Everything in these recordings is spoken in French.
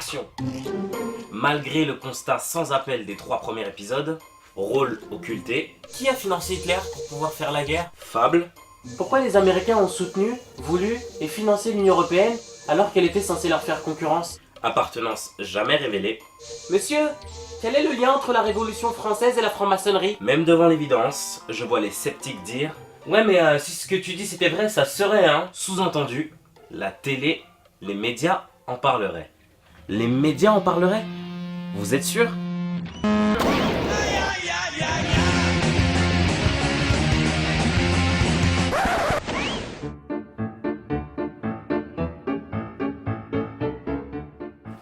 Action. Malgré le constat sans appel des 3 premiers épisodes, rôle occulté. Qui a financé Hitler pour pouvoir faire la guerre? Fable. Pourquoi les Américains ont soutenu, voulu et financé l'Union Européenne alors qu'elle était censée leur faire concurrence? Appartenance jamais révélée. Monsieur, quel est le lien entre la Révolution française et la franc-maçonnerie? Même devant l'évidence, je vois les sceptiques dire « Ouais mais si ce que tu dis c'était vrai, ça serait hein !» Sous-entendu, la télé, les médias en parleraient. Les médias en parleraient? Vous êtes sûr?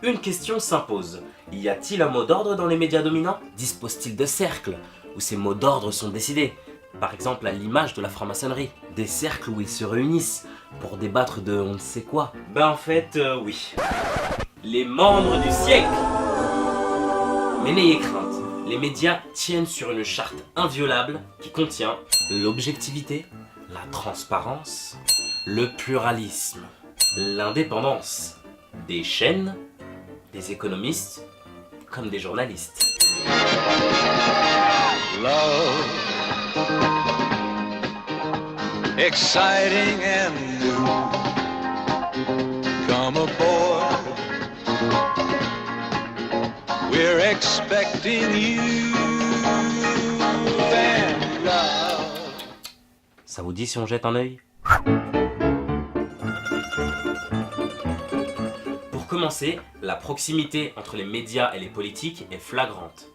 Une question s'impose. Y a-t-il un mot d'ordre dans les médias dominants? Dispose-t-il de cercles où ces mots d'ordre sont décidés? Par exemple à l'image de la franc-maçonnerie. Des cercles où ils se réunissent pour débattre de on ne sait quoi. Ben en fait, oui. Les membres du siècle! Mais n'ayez crainte, les médias tiennent sur une charte inviolable qui contient l'objectivité, la transparence, le pluralisme, l'indépendance des chaînes, des économistes comme des journalistes. Love, exciting and new. Come aboard, we're expecting you. And love. Ça vous dit si on jette un œil? Pour commencer, la proximité entre les médias et les politiques est flagrante.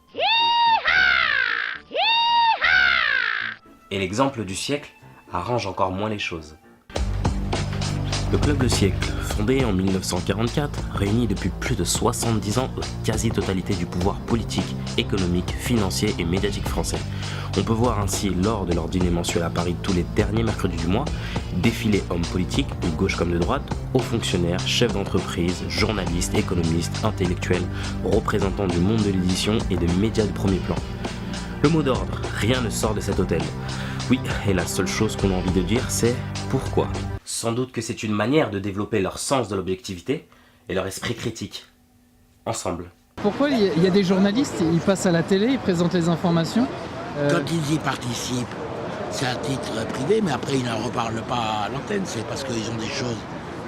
Et l'exemple du siècle arrange encore moins les choses. Le Club Le Siècle, fondé en 1944, réunit depuis plus de 70 ans la quasi-totalité du pouvoir politique, économique, financier et médiatique français. On peut voir ainsi, lors de leur dîner mensuel à Paris tous les derniers mercredis du mois, défiler hommes politiques, de gauche comme de droite, hauts fonctionnaires, chefs d'entreprise, journalistes, économistes, intellectuels, représentants du monde de l'édition et des médias de premier plan. Le mot d'ordre, rien ne sort de cet hôtel. Oui, et la seule chose qu'on a envie de dire, c'est pourquoi. Sans doute que c'est une manière de développer leur sens de l'objectivité et leur esprit critique. Ensemble. Pourquoi il y a des journalistes, ils passent à la télé, ils présentent les informations Quand ils y participent, c'est à titre privé, mais après ils n'en reparlent pas à l'antenne. C'est parce qu'ils ont des choses,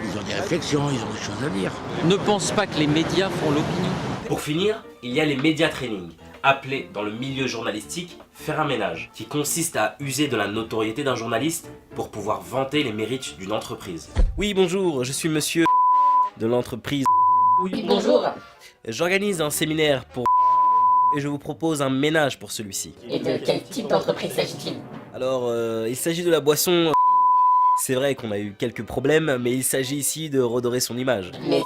ils ont des réflexions, ils ont des choses à dire. Ne pense pas que les médias font l'opinion. Pour finir, il y a les médias training, appelés dans le milieu journalistique faire un ménage, qui consiste à user de la notoriété d'un journaliste pour pouvoir vanter les mérites d'une entreprise. Oui, bonjour, je suis monsieur de l'entreprise. Oui, bonjour. J'organise un séminaire pour et je vous propose un ménage pour celui-ci. Et de quel type d'entreprise s'agit-il? Alors, il s'agit de la boisson. C'est vrai qu'on a eu quelques problèmes, mais il s'agit ici de redorer son image. Mais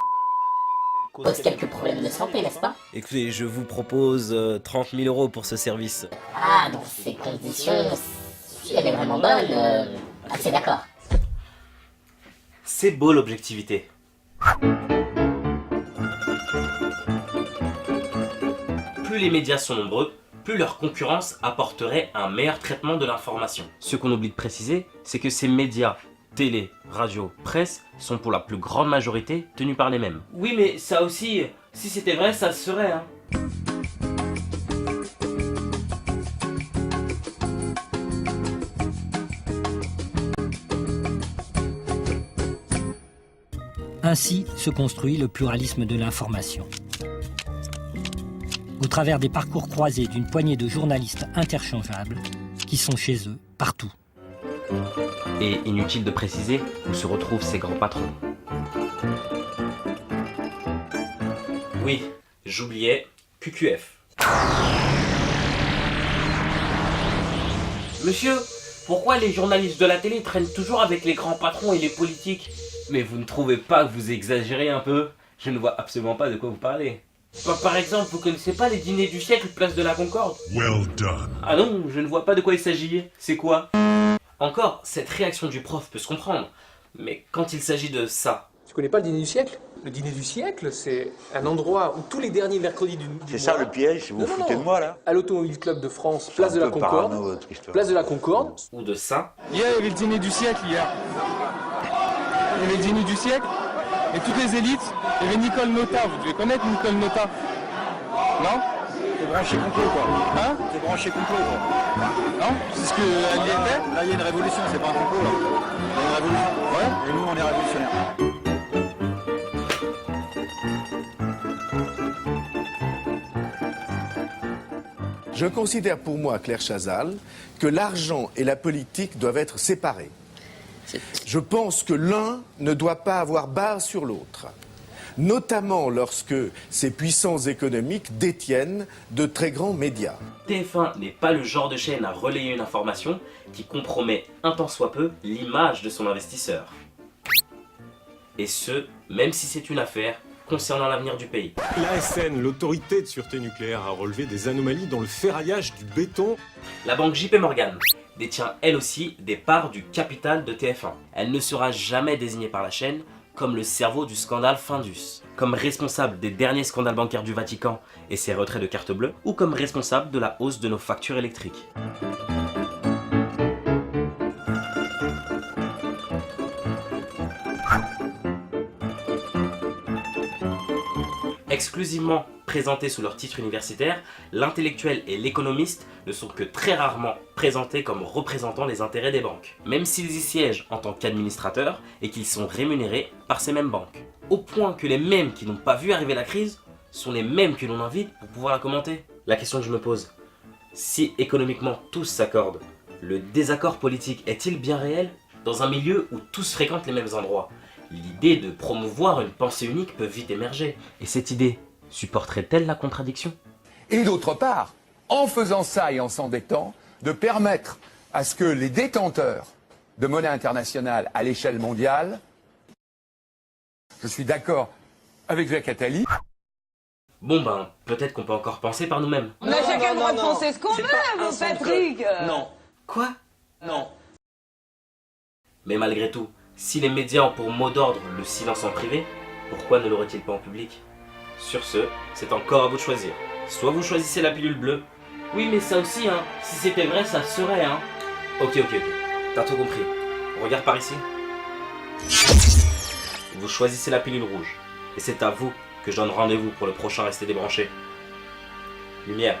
pose quelques problèmes de santé, n'est-ce pas? Écoutez, je vous propose 30 000 € pour ce service. Ah, dans ces conditions, si elle est vraiment bonne, c'est d'accord. C'est beau l'objectivité. Plus les médias sont nombreux, plus leur concurrence apporterait un meilleur traitement de l'information. Ce qu'on oublie de préciser, c'est que ces médias, télé, radio, presse, sont pour la plus grande majorité tenus par les mêmes. Oui, mais ça aussi, si c'était vrai, ça se serait, hein. Ainsi se construit le pluralisme de l'information. Au travers des parcours croisés d'une poignée de journalistes interchangeables qui sont chez eux partout. Et inutile de préciser où se retrouvent ces grands patrons. Oui, j'oubliais QQF. Monsieur, pourquoi les journalistes de la télé traînent toujours avec les grands patrons et les politiques? Mais vous ne trouvez pas que vous exagérez un peu? Je ne vois absolument pas de quoi vous parlez. Par exemple, vous connaissez pas les dîners du siècle, place de la Concorde? Well done. Ah non, je ne vois pas de quoi il s'agit. C'est quoi? Encore, cette réaction du prof peut se comprendre. Mais quand il s'agit de ça... Tu connais pas le dîner du siècle? Le dîner du siècle, c'est un endroit où tous les derniers mercredis du mois... C'est ça le piège, vous vous foutez de moi là? À l'Automobile Club de France, place de la Concorde. Place de la Concorde. Ou de ça. Hier, il y avait le dîner du siècle hier. Il y avait le dîner du siècle. et toutes les élites. Il y avait Nicole Notat, vous devez connaître Nicole Notat. Non? C'est branché complot, quoi. Hein? C'est branché complot, quoi. Non? C'est ce qu'elle y était? Là, il y a une révolution, c'est pas un complot, là. Il y a une révolution. Ouais. Et nous, on est révolutionnaires. Je considère pour moi, Claire Chazal, que l'argent et la politique doivent être séparés. Je pense que l'un ne doit pas avoir barre sur l'autre, notamment lorsque ces puissances économiques détiennent de très grands médias. TF1 n'est pas le genre de chaîne à relayer une information qui compromet un tant soit peu l'image de son investisseur. Et ce, même si c'est une affaire concernant l'avenir du pays. L'ASN, l'autorité de sûreté nucléaire, a relevé des anomalies dans le ferraillage du béton. La banque JP Morgan détient elle aussi des parts du capital de TF1. Elle ne sera jamais désignée par la chaîne comme le cerveau du scandale Findus, comme responsable des derniers scandales bancaires du Vatican et ses retraits de carte bleue, ou comme responsable de la hausse de nos factures électriques. Exclusivement présentés sous leur titre universitaire, l'intellectuel et l'économiste ne sont que très rarement présentés comme représentants des intérêts des banques, même s'ils y siègent en tant qu'administrateurs et qu'ils sont rémunérés par ces mêmes banques. Au point que les mêmes qui n'ont pas vu arriver la crise sont les mêmes que l'on invite pour pouvoir la commenter. La question que je me pose, si économiquement tous s'accordent, le désaccord politique est-il bien réel dans un milieu où tous fréquentent les mêmes endroits? L'idée de promouvoir une pensée unique peut vite émerger. Et cette idée supporterait-elle la contradiction? Et d'autre part, en faisant ça et en s'endettant, de permettre à ce que les détenteurs de monnaie internationale à l'échelle mondiale, je suis d'accord avec Jacques Attali. Bon ben, peut-être qu'on peut encore penser par nous-mêmes. On a chacun le droit de penser ce qu'on veut, mon Patrick. Non. Quoi? Non. Mais malgré tout, si les médias ont pour mot d'ordre le silence en privé, pourquoi ne l'auraient-ils pas en public? Sur ce, c'est encore à vous de choisir. Soit vous choisissez la pilule bleue. Oui mais ça aussi hein, si c'était vrai ça serait hein. Ok, t'as tout compris. Regarde par ici. Vous choisissez la pilule rouge. Et c'est à vous que je donne rendez-vous pour le prochain Restez débranché. Lumière.